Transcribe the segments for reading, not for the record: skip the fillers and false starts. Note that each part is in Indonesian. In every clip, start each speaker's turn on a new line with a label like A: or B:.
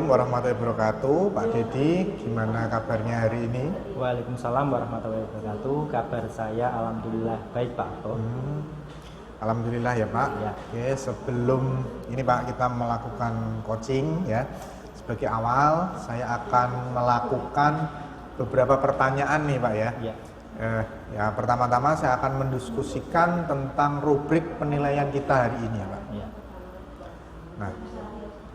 A: warahmatullahi wabarakatuh. Pak Dedi, gimana kabarnya hari ini?
B: Waalaikumsalam warahmatullahi wabarakatuh. Kabar saya alhamdulillah baik, Pak Anto.
A: Alhamdulillah ya Pak.
B: Ya.
A: Oke, sebelum ini Pak kita melakukan coaching ya. Sebagai awal saya akan melakukan beberapa pertanyaan nih Pak ya.
B: Ya.
A: Ya pertama-tama saya akan mendiskusikan tentang rubrik penilaian kita hari ini ya Pak.
B: Ya.
A: Nah,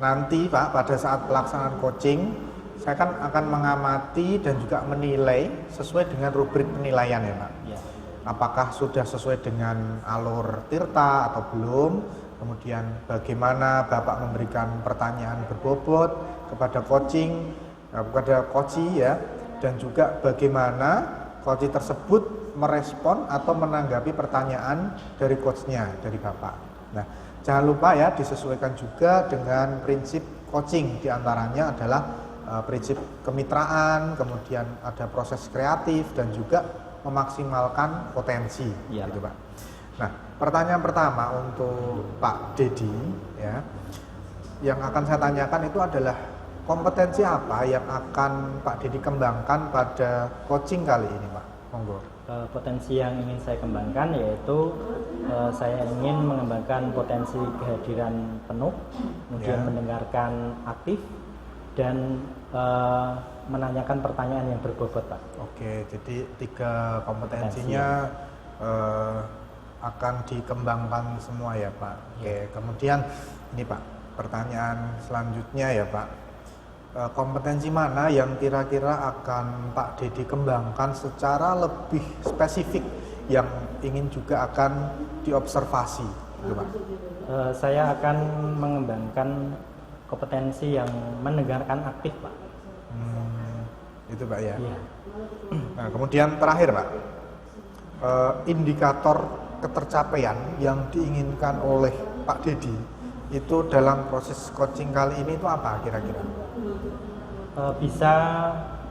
A: nanti Pak pada saat pelaksanaan coaching saya akan mengamati dan juga menilai sesuai dengan rubrik penilaian ya Pak.
B: Ya.
A: Apakah sudah sesuai dengan alur tirta atau belum, kemudian bagaimana Bapak memberikan pertanyaan berbobot kepada kepada coachee ya, dan juga bagaimana coachee tersebut merespon atau menanggapi pertanyaan dari coachnya, dari Bapak. Nah, jangan lupa ya disesuaikan juga dengan prinsip coaching, diantaranya adalah prinsip kemitraan, kemudian ada proses kreatif dan juga memaksimalkan potensi,
B: ya,
A: gitu Pak. Nah, pertanyaan pertama untuk Pak Dedi ya, yang akan saya tanyakan itu adalah kompetensi apa yang akan Pak Dedi kembangkan pada coaching kali ini, Pak? Monggo.
B: Potensi yang ingin saya kembangkan yaitu saya ingin mengembangkan potensi kehadiran penuh, kemudian mendengarkan aktif dan menanyakan pertanyaan yang berbobot, Pak.
A: Oke, jadi 3 kompetensinya akan dikembangkan semua ya Pak. Oke, kemudian ini Pak, pertanyaan selanjutnya ya Pak. Kompetensi mana yang kira-kira akan Pak Dedi kembangkan secara lebih spesifik yang ingin juga akan diobservasi, gitu Pak?
B: Saya akan mengembangkan kompetensi yang mendengarkan aktif, Pak.
A: Itu Pak ya.
B: Iya.
A: Nah, kemudian terakhir Pak, indikator ketercapaian yang diinginkan oleh Pak Dedi itu dalam proses coaching kali ini itu apa kira-kira?
B: Bisa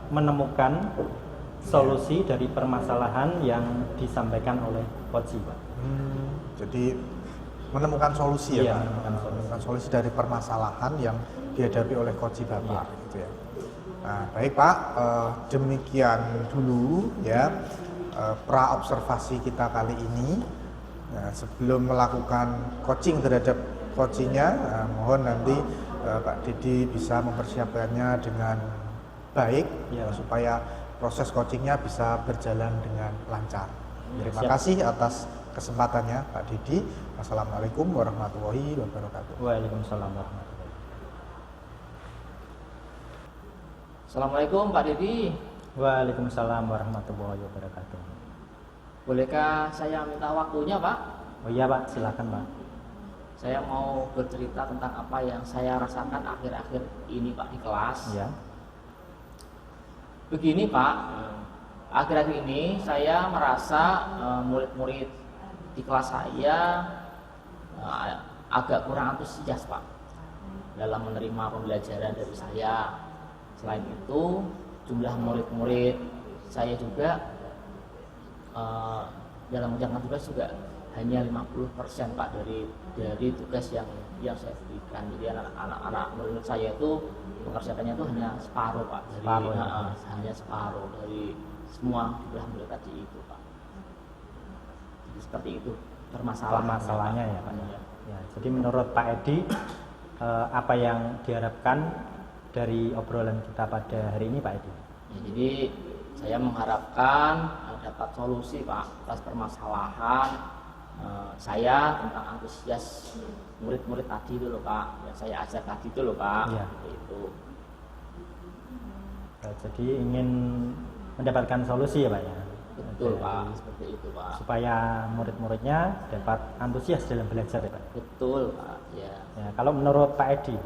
B: menemukan solusi dari permasalahan yang disampaikan oleh coachee, Pak.
A: Jadi menemukan solusi ya
B: Iya,
A: Pak? Menemukan solusi dari permasalahan yang dihadapi oleh coachee Bapak, gitu ya. Nah, baik Pak, demikian dulu ya pra-observasi kita kali ini. Nah, sebelum melakukan coaching terhadap coachingnya, mohon nanti Pak Dedi bisa mempersiapkannya dengan baik
B: Ya.
A: supaya proses coachingnya bisa berjalan dengan lancar. Terima
B: Siap.
A: kasih atas kesempatannya Pak Dedi. Assalamualaikum warahmatullahi wabarakatuh.
B: Waalaikumsalam warahmatullahi wabarakatuh.
C: Assalamualaikum Pak Dedi.
B: Waalaikumsalam warahmatullahi wabarakatuh.
C: Bolehkah saya minta waktunya Pak?
B: Oh iya Pak, silakan Pak.
C: Saya mau bercerita tentang apa yang saya rasakan akhir-akhir ini Pak di kelas.
B: Ya.
C: Begini Pak, akhir-akhir ini saya merasa murid-murid di kelas saya agak kurang antusias Pak dalam menerima pembelajaran dari saya. Selain itu, jumlah murid-murid saya juga dalam mengerjakan tugas juga hanya 50% Pak dari tugas yang saya berikan. Jadi anak-anak murid saya itu mengerjakannya itu hanya separuh Pak, hanya separuh dari semua jumlah murid tadi itu Pak. Jadi seperti itu
B: Permasalahannya ya Pak. Ya, jadi menurut Pak Edi apa yang diharapkan dari obrolan kita pada hari ini Pak Edi?
C: Ya, jadi saya mengharapkan dapat solusi Pak atas permasalahan saya tentang antusias murid-murid tadi itu loh Pak, yang saya ajak tadi itu loh Pak.
B: Ya.
C: Itu.
B: Jadi ingin mendapatkan solusi ya Pak ya?
C: Betul Pak, seperti itu Pak.
B: Supaya murid-muridnya dapat antusias dalam belajar ya Pak?
C: Betul Pak, ya.
B: Ya, kalau menurut Pak Edi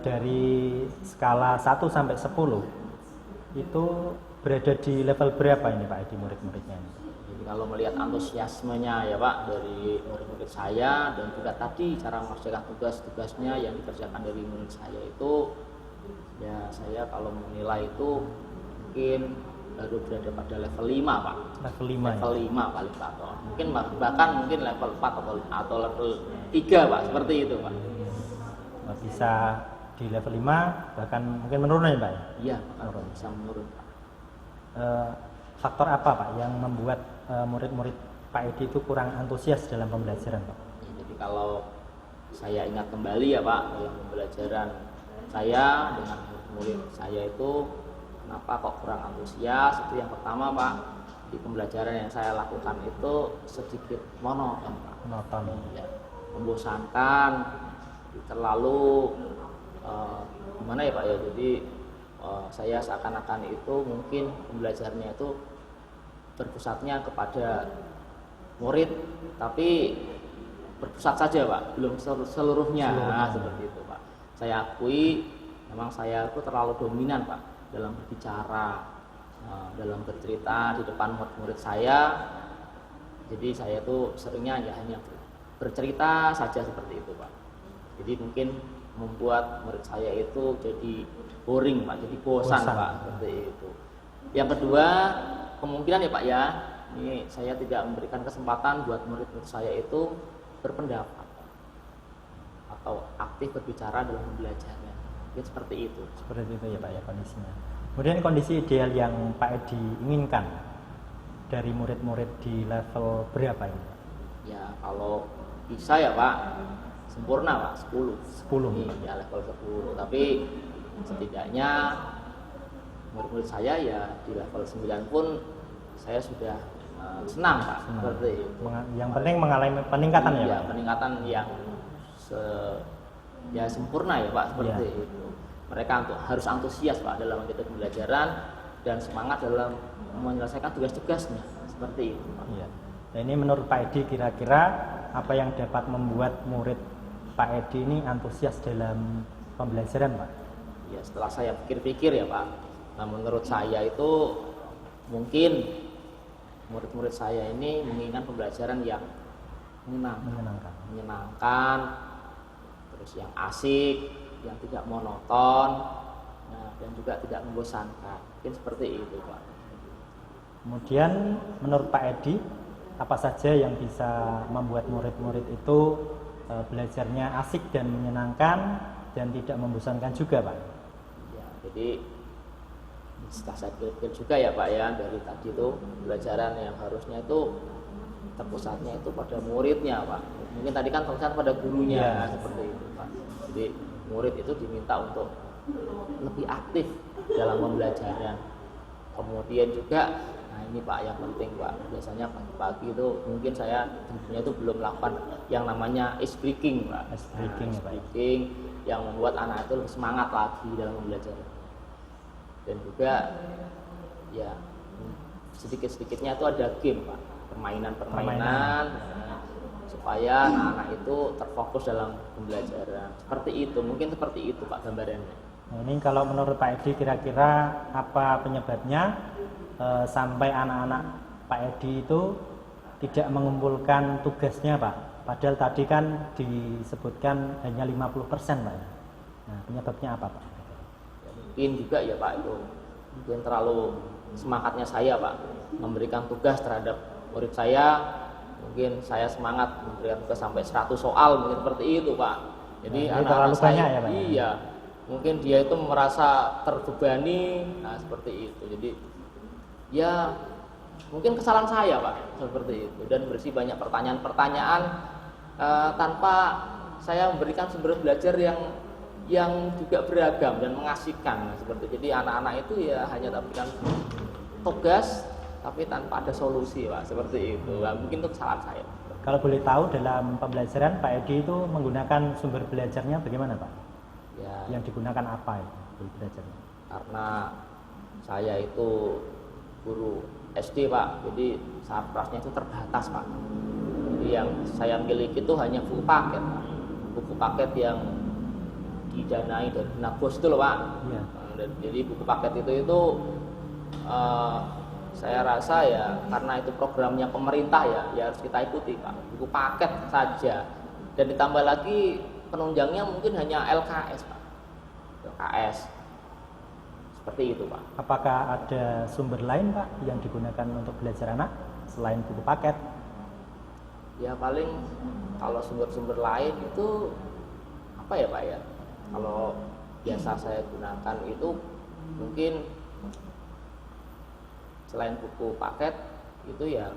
B: dari skala 1 sampai 10 itu berada di level berapa ini Pak Edi murid-muridnya ini?
C: Jadi kalau melihat antusiasmenya ya Pak dari murid-murid saya dan juga tadi cara mengerjakan tugas-tugasnya yang dikerjakan dari murid saya itu, ya saya kalau menilai itu mungkin baru berada pada level 5 Pak.
B: Level 5
C: Level
B: ya?
C: 5 paling Pak. Mungkin bahkan mungkin level 4 atau level 3 Pak, seperti itu Pak.
B: Bisa di level 5 bahkan mungkin menurun ya Pak ya?
C: Iya, akan bisa menurun Pak.
B: Faktor apa Pak yang membuat murid-murid Pak Edi itu kurang antusias dalam pembelajaran Pak?
C: Ya, jadi kalau saya ingat kembali ya Pak, dalam pembelajaran saya dengan murid saya itu kenapa kok kurang antusias, itu yang pertama Pak, di pembelajaran yang saya lakukan itu sedikit monoton Pak.
B: Monoton.
C: Ya, membosankan, terlalu gimana ya Pak ya, jadi saya seakan-akan itu mungkin pembelajarannya itu berpusatnya kepada murid, tapi berpusat saja Pak, belum seluruhnya. Nah, seperti itu Pak. Saya akui memang saya itu terlalu dominan Pak dalam berbicara, dalam bercerita di depan murid-murid saya. Jadi saya itu seringnya ya hanya bercerita saja seperti itu Pak. Jadi mungkin membuat murid saya itu jadi boring Pak, jadi bosan Pak, seperti itu. Yang kedua, kemungkinan ya Pak ya, ini saya tidak memberikan kesempatan buat murid-murid saya itu berpendapat atau aktif berbicara dalam pembelajaran. Mungkin seperti itu.
B: Seperti itu ya Pak ya kondisinya. Kemudian kondisi ideal yang Pak Edi inginkan dari murid-murid di level berapa ini Pak?
C: Ya kalau bisa ya Pak, sempurna Pak, 10.
B: 10.
C: Ya level 10. Tapi setidaknya murid-murid saya ya di level 9 pun saya sudah senang Pak, seperti itu.
B: Yang penting mengalami peningkatan ya Pak?
C: Peningkatan yang sempurna ya Pak, seperti itu. Mereka harus antusias Pak dalam mengikuti pembelajaran dan semangat dalam menyelesaikan tugas-tugasnya, seperti itu Pak.
B: Iya. Nah, ini menurut Pak Edi kira-kira apa yang dapat membuat murid Pak Edi ini antusias dalam pembelajaran Pak?
C: Ya setelah saya pikir-pikir ya Pak, nah menurut saya itu mungkin murid-murid saya ini menginginkan pembelajaran yang menyenangkan, terus yang asik, yang tidak monoton, dan juga tidak membosankan. Mungkin seperti itu Pak.
B: Kemudian menurut Pak Edi apa saja yang bisa membuat murid-murid itu belajarnya asik dan menyenangkan dan tidak membosankan juga Pak?
C: Ya, jadi setelah saya pikir juga ya Pak ya, dari tadi itu pembelajaran yang harusnya itu terpusatnya itu pada muridnya Pak. Mungkin tadi kan terpusat pada gurunya, seperti itu Pak. Jadi murid itu diminta untuk lebih aktif dalam pembelajaran. Kemudian juga, nah ini Pak yang penting Pak, biasanya pagi-pagi itu mungkin saya tentunya itu belum melakukan yang namanya ice breaking Pak.
B: Ice breaking,
C: ice breaking yang membuat anak itu lebih semangat lagi dalam pembelajaran. Dan juga ya sedikit-sedikitnya itu ada game Pak, permainan. Supaya anak-anak itu terfokus dalam pembelajaran. Seperti itu, mungkin seperti itu Pak gambarannya.
B: Nah, ini kalau menurut Pak Edi kira-kira apa penyebabnya sampai anak-anak Pak Edi itu tidak mengumpulkan tugasnya Pak? Padahal tadi kan disebutkan hanya 50% Pak. Nah, penyebabnya apa Pak?
C: Ya, mungkin juga ya Pak itu mungkin terlalu semangatnya saya Pak memberikan tugas terhadap murid saya. Mungkin saya semangat memberikan tugas sampai 100 soal, mungkin seperti itu Pak. Jadi anak-anak saya
B: banyak ya Pak?
C: Iya, mungkin dia itu merasa terbebani, nah seperti itu. Jadi ya mungkin kesalahan saya Pak, seperti itu. Dan berisi banyak pertanyaan-pertanyaan tanpa saya memberikan sumber belajar yang juga beragam dan mengasihkan, nah, seperti itu. Jadi anak-anak itu ya hanya dapatkan tugas tapi tanpa ada solusi Pak, seperti itu. Nah, mungkin itu kesalahan saya.
B: Kalau boleh tahu dalam pembelajaran Pak Edi itu menggunakan sumber belajarnya bagaimana Pak?
C: Ya,
B: yang digunakan apa itu belajarnya?
C: Karena saya itu guru SD Pak, jadi saat kelasnya itu terbatas Pak. Jadi yang saya miliki itu hanya buku paket Pak. Buku paket yang didanai dari Nabos itu loh Pak.
B: Iya.
C: Jadi buku paket itu saya rasa ya karena itu programnya pemerintah ya harus kita ikuti Pak. Buku paket saja. Dan ditambah lagi penunjangnya mungkin hanya LKS Pak. LKS. Seperti itu Pak.
B: Apakah ada sumber lain Pak yang digunakan untuk belajar anak selain buku paket?
C: Ya paling kalau sumber-sumber lain itu apa ya Pak ya? Kalau biasa saya gunakan itu mungkin selain buku paket itu ya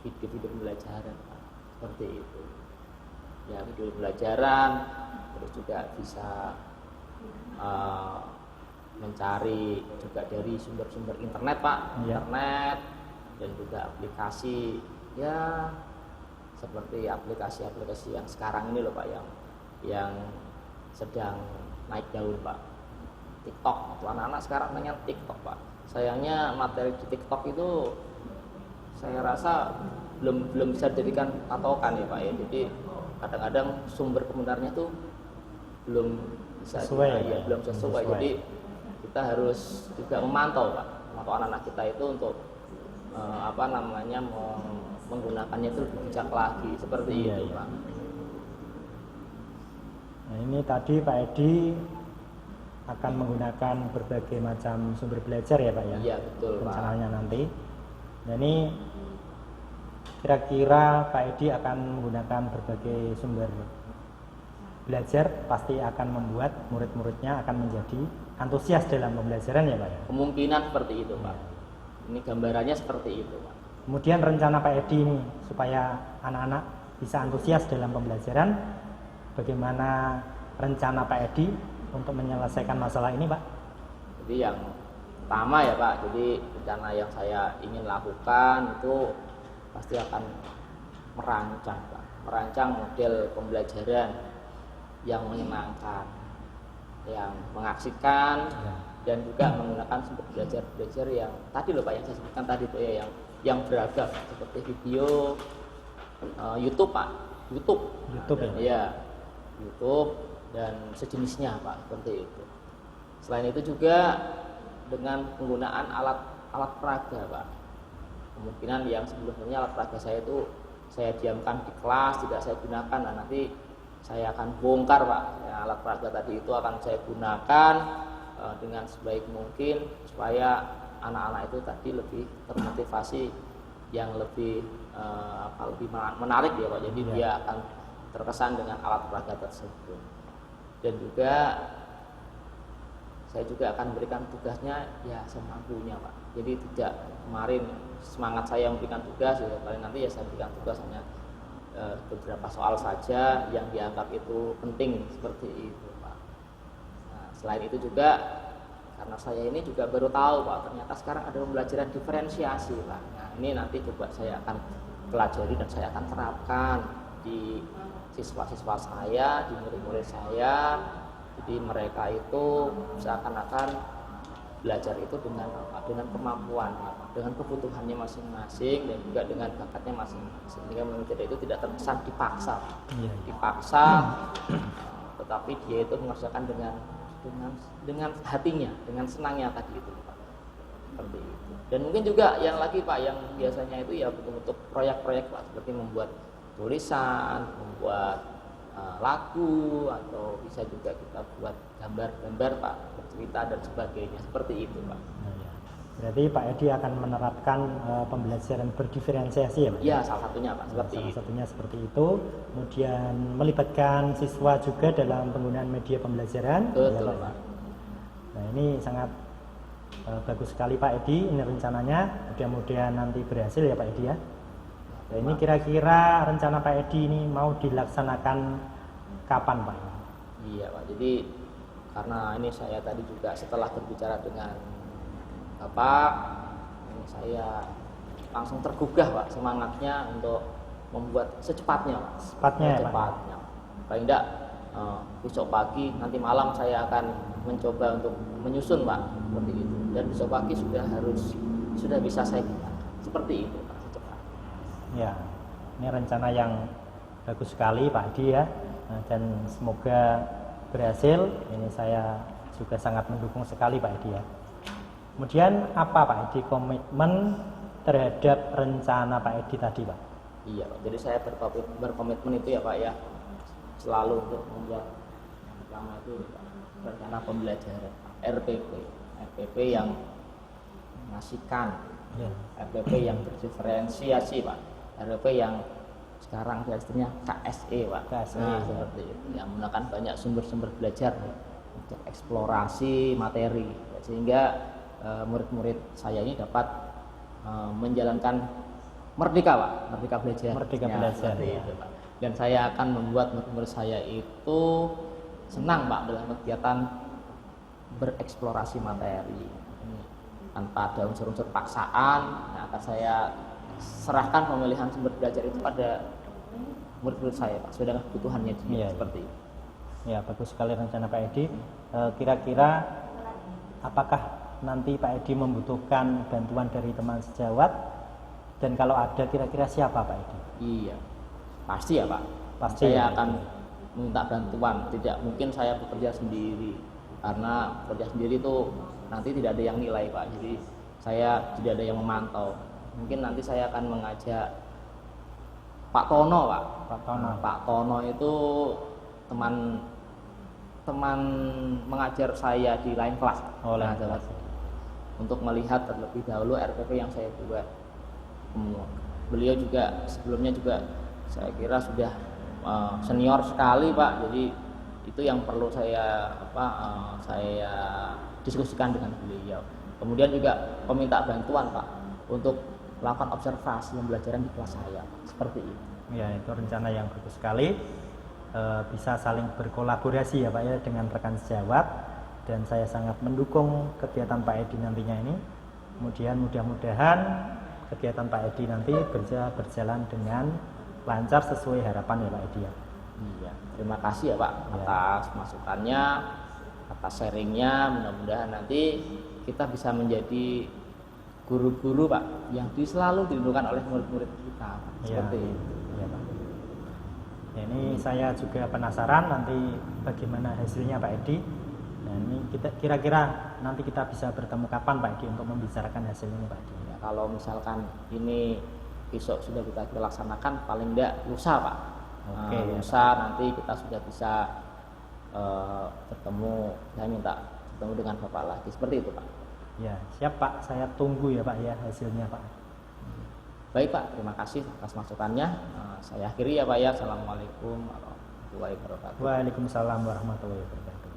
C: video-video pembelajaran Pak. Seperti itu ya, video pembelajaran, terus juga bisa mencari juga dari sumber-sumber internet Pak, internet dan juga aplikasi ya, seperti aplikasi-aplikasi yang sekarang ini loh Pak, yang sedang naik daun Pak, TikTok. Atau anak-anak sekarang pengen TikTok Pak. Sayangnya materi di TikTok itu saya rasa belum bisa dijadikan patokan ya Pak ya. Jadi kadang-kadang sumber kebenarannya tuh belum bisa
B: sesuai,
C: belum sesuai. Jadi kita harus juga memantau Pak, memantau anak-anak kita itu untuk menggunakannya itu lebih bijak lagi, seperti itu Pak.
B: Nah, ini tadi Pak Edi akan menggunakan berbagai macam sumber belajar ya Pak ya?
C: Iya betul Pak.
B: Rencananya nanti. Nah, ini kira-kira Pak Edi akan menggunakan berbagai sumber belajar, pasti akan membuat murid-muridnya akan menjadi antusias dalam pembelajaran ya Pak ya?
C: Kemungkinan seperti itu Pak. Ini gambarannya seperti itu Pak.
B: Kemudian rencana Pak Edi ini supaya anak-anak bisa antusias dalam pembelajaran, bagaimana rencana Pak Edi untuk menyelesaikan masalah ini Pak?
C: Jadi yang pertama ya Pak, jadi rencana yang saya ingin lakukan itu pasti akan merancang Pak, merancang model pembelajaran yang menyenangkan, yang mengasihkan, dan juga menggunakan sumber belajar yang tadi loh Pak, yang saya sebutkan tadi tuh ya, yang beragam seperti video, YouTube Pak, YouTube ya, YouTube dan sejenisnya Pak, seperti itu. Selain itu juga dengan penggunaan alat peraga Pak. Kemungkinan yang sebelumnya alat peraga saya itu saya diamkan di kelas, tidak saya gunakan. Nah, nanti saya akan bongkar Pak, ya, alat peraga tadi itu akan saya gunakan dengan sebaik mungkin supaya anak-anak itu tadi lebih termotivasi, yang lebih lebih menarik ya Pak. Jadi dia akan terkesan dengan alat peraga tersebut. Dan juga saya juga akan memberikan tugasnya ya semampunya Pak. Jadi tidak kemarin semangat saya memberikan tugas, ya paling nanti ya saya berikan tugas hanya beberapa soal saja yang dianggap itu penting, seperti itu Pak. Nah, selain itu juga karena saya ini juga baru tahu Pak, ternyata sekarang ada pembelajaran diferensiasi Pak. Nah, ini nanti coba saya akan pelajari dan saya akan terapkan di siswa-siswa saya, di murid-murid saya. Jadi mereka itu seakan-akan belajar itu dengan apa? Dengan kemampuan, dengan kebutuhannya masing-masing dan juga dengan bakatnya masing-masing. Sehingga menurut itu tidak terkesan dipaksa, tetapi dia itu mengerjakan dengan hatinya, dengan senangnya tadi itu Pak. Seperti itu. Dan mungkin juga yang lagi Pak, yang biasanya itu ya bentuk proyek-proyek Pak, seperti membuat tulisan, membuat lagu, atau bisa juga kita buat gambar-gambar Pak, bercerita dan sebagainya, seperti itu Pak.
B: Berarti Pak Edi akan menerapkan pembelajaran berdiferensiasi ya Pak?
C: Ya, salah satunya Pak,
B: salah satunya seperti itu. Kemudian melibatkan siswa juga dalam penggunaan media pembelajaran.
C: Betul
B: ya, Pak. Nah, ini sangat bagus sekali Pak Edi, ini rencananya. Mudah-mudahan nanti berhasil ya Pak Edi ya. Nah, ini kira-kira rencana Pak Edi ini mau dilaksanakan kapan Pak?
C: Iya Pak, jadi karena ini saya tadi juga setelah berbicara dengan Bapak, ini saya langsung tergugah Pak semangatnya untuk membuat secepatnya Pak. Secepatnya. Paling tidak besok pagi, nanti malam saya akan mencoba untuk menyusun Pak, seperti itu. Dan besok pagi sudah bisa saya gunakan, seperti itu Pak.
B: Ya, ini rencana yang bagus sekali Pak Edi ya, dan semoga berhasil. Ini saya juga sangat mendukung sekali Pak Edi ya. Kemudian apa Pak Edi komitmen terhadap rencana Pak Edi tadi Pak?
C: Iya Pak, jadi saya berkomitmen itu ya Pak ya, selalu untuk membuat pertama itu rencana pembelajaran RPP yang mengasihkan, RPP yang berdiferensiasi Pak, RPP yang sekarang istilahnya KSE Pak, seperti itu, yang menggunakan banyak sumber-sumber belajar untuk eksplorasi materi, sehingga murid-murid saya ini dapat menjalankan merdeka Pak, merdeka belajar.
B: Merdeka belajar,
C: seperti
B: ya.
C: itu, Pak. Dan saya akan membuat murid-murid saya itu senang Pak dalam kegiatan bereksplorasi materi tanpa ada unsur-unsur paksaan. Nah, akan saya serahkan pemilihan sumber belajar itu pada murid-murid saya Pak, sesuai dengan kebutuhannya dia,
B: Iya,
C: seperti itu.
B: Ya, bagus sekali rencana Pak Edi. Kira-kira apakah nanti Pak Edi membutuhkan bantuan dari teman sejawat, dan kalau ada kira-kira siapa Pak Edi?
C: Iya, pasti ya Pak.
B: Pasti
C: Saya
B: ya,
C: akan minta bantuan. Tidak mungkin saya bekerja sendiri, karena bekerja sendiri itu nanti tidak ada yang nilai Pak. Jadi saya tidak ada yang memantau. Mungkin nanti saya akan mengajak Pak Tono Pak.
B: Pak Tono.
C: Pak Tono itu teman mengajar saya di lain kelas.
B: Oh, lain
C: Nah,
B: kelas.
C: untuk melihat terlebih dahulu RPP yang saya buat. Beliau juga sebelumnya juga saya kira sudah senior sekali Pak, jadi itu yang perlu saya saya diskusikan dengan beliau. Kemudian juga meminta bantuan Pak untuk melakukan observasi pembelajaran di kelas saya, seperti itu.
B: Ya, itu rencana yang bagus sekali. Bisa saling berkolaborasi ya Pak ya dengan rekan sejawat, dan saya sangat mendukung kegiatan Pak Edi nantinya ini. Kemudian mudah-mudahan kegiatan Pak Edi nanti berjalan dengan lancar sesuai harapan ya Pak Edi ya.
C: Iya, terima kasih ya Pak
B: Ya.
C: atas masukannya, atas sharingnya. Mudah-mudahan nanti kita bisa menjadi guru-guru Pak yang selalu dirindukan oleh murid-murid kita, Pak.
B: Ya,
C: Seperti itu.
B: ya Pak. Ya, ini saya juga penasaran nanti bagaimana hasilnya Pak Edi. Nah, ini kita kira-kira nanti kita bisa bertemu kapan Pak Edi untuk membicarakan hasilnya Pak Edi.
C: Ya, kalau misalkan ini besok sudah kita laksanakan, paling enggak lusa Pak.
B: Oke, ya,
C: lusa nanti kita sudah bisa bertemu. Saya minta bertemu dengan Bapak lagi, seperti itu Pak.
B: Ya, siap Pak. Saya tunggu ya Pak ya hasilnya Pak.
C: Baik Pak, terima kasih atas masukannya. Saya akhiri ya Pak ya. Assalamualaikum warahmatullahi wabarakatuh.
B: Waalaikumsalam warahmatullahi wabarakatuh.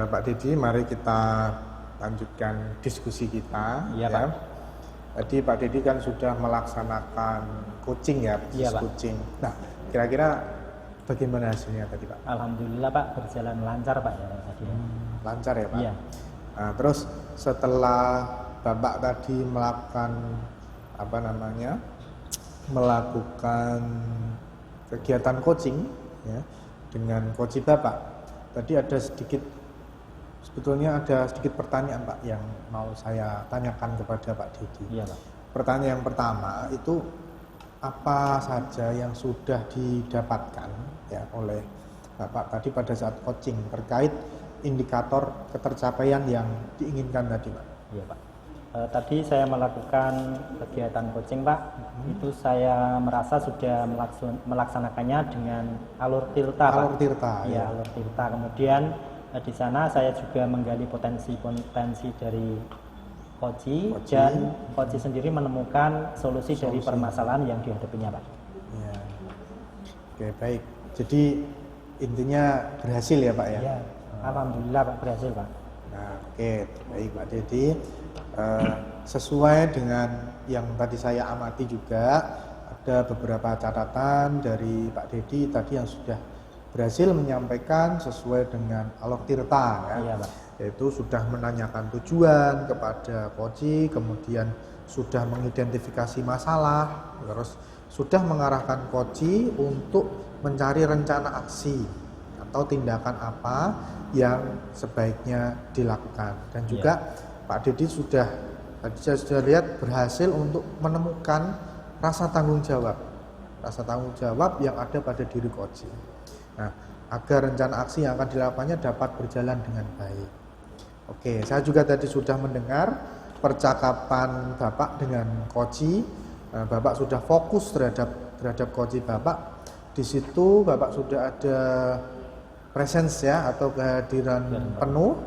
A: Pak Didi, mari kita lanjutkan diskusi kita.
B: Iya, Pak.
A: Tadi Pak Didi kan sudah melaksanakan coaching ya,
B: Iya, Pak.
A: coaching. Nah, kira-kira bagaimana hasilnya tadi Pak?
B: Alhamdulillah Pak, berjalan lancar Pak ya tadi.
A: Lancar ya Pak?
B: Iya.
A: Nah, terus setelah Bapak tadi melakukan melakukan kegiatan coaching ya dengan coach Bapak, tadi sebetulnya ada sedikit pertanyaan Pak yang mau saya tanyakan kepada Pak Didi.
B: Iya Pak.
A: Pertanyaan yang pertama itu, apa saja yang sudah didapatkan ya oleh Bapak tadi pada saat coaching terkait indikator ketercapaian yang diinginkan tadi Pak?
B: Iya Pak. Tadi saya melakukan kegiatan coaching Pak. Itu saya merasa sudah melaksanakannya dengan alur tirta Pak.
A: Alur tirta.
B: Iya, alur tirta. Kemudian di sana saya juga menggali potensi dari Koci, dan Koci sendiri menemukan solusi dari permasalahan yang dihadapinya Pak.
A: Ya. Oke, baik. Jadi intinya berhasil ya Pak ya?
B: Iya, alhamdulillah Pak, berhasil Pak.
A: Nah, oke, baik Pak Didi. Sesuai dengan yang tadi saya amati juga, ada beberapa catatan dari Pak Didi tadi yang sudah berhasil menyampaikan sesuai dengan alur tirta ya.
B: Iya Pak.
A: Yaitu sudah menanyakan tujuan kepada Koci, kemudian sudah mengidentifikasi masalah, terus sudah mengarahkan Koci untuk mencari rencana aksi atau tindakan apa yang sebaiknya dilakukan. Dan juga Pak Didi tadi saya sudah lihat berhasil untuk menemukan rasa tanggung jawab yang ada pada diri Koci. Nah, agar rencana aksi yang akan dilakukannya dapat berjalan dengan baik. Oke, saya juga tadi sudah mendengar percakapan Bapak dengan Koci. Bapak sudah fokus terhadap Koci Bapak. Di situ Bapak sudah ada presence ya atau kehadiran penuh.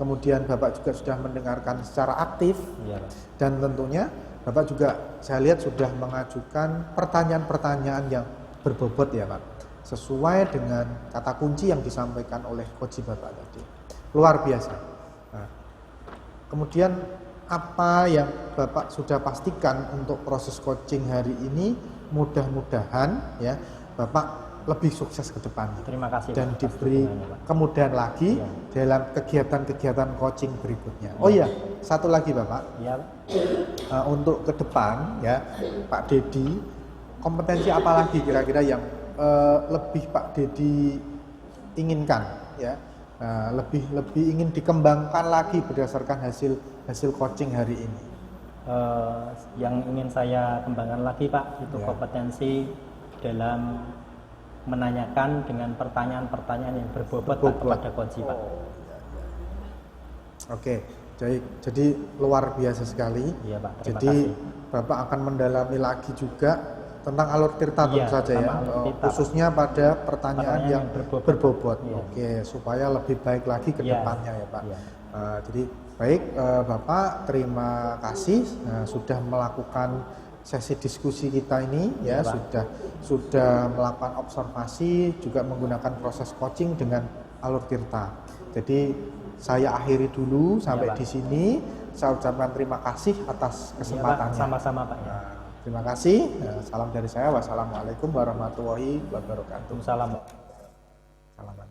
A: Kemudian Bapak juga sudah mendengarkan secara aktif.
B: Iya Pak.
A: Dan tentunya Bapak juga saya lihat sudah mengajukan pertanyaan-pertanyaan yang berbobot ya Pak. sesuai dengan kata kunci yang disampaikan oleh coach Bapak tadi. Luar biasa. Nah, kemudian apa yang Bapak sudah pastikan untuk proses coaching hari ini, mudah-mudahan ya Bapak lebih sukses ke depannya.
B: Terima kasih
A: dan
B: Pak,
A: diberi kemudahan lagi dalam kegiatan-kegiatan coaching berikutnya. Oh iya, satu lagi Bapak.
B: Ya.
A: Untuk ke depan ya Pak Dedi, kompetensi apa lagi kira-kira yang lebih Pak Dedi inginkan ya? Lebih ingin dikembangkan lagi berdasarkan hasil coaching hari ini.
B: Yang ingin saya kembangkan lagi Pak itu kompetensi dalam menanyakan dengan pertanyaan-pertanyaan yang berbobot Pak, kepada coach Pak.
A: Oke, jadi luar biasa sekali.
B: Iya Pak.
A: Jadi kasih. Bapak akan mendalami lagi juga tentang alur tirta tentu saja ya, khususnya pada pertanyaan yang berbobot. Oke, supaya lebih baik lagi ke depannya ya Pak. Jadi baik Bapak, terima kasih sudah melakukan sesi diskusi kita ini ya, sudah melakukan observasi, juga menggunakan proses coaching dengan alur tirta. Jadi saya akhiri dulu sampai di sini. Saya ucapkan terima kasih atas kesempatannya.
B: Pak, sama-sama Pak.
A: Terima kasih. Salam dari saya. Wassalamualaikum warahmatullahi wabarakatuh.
B: Salam.
A: Salaman.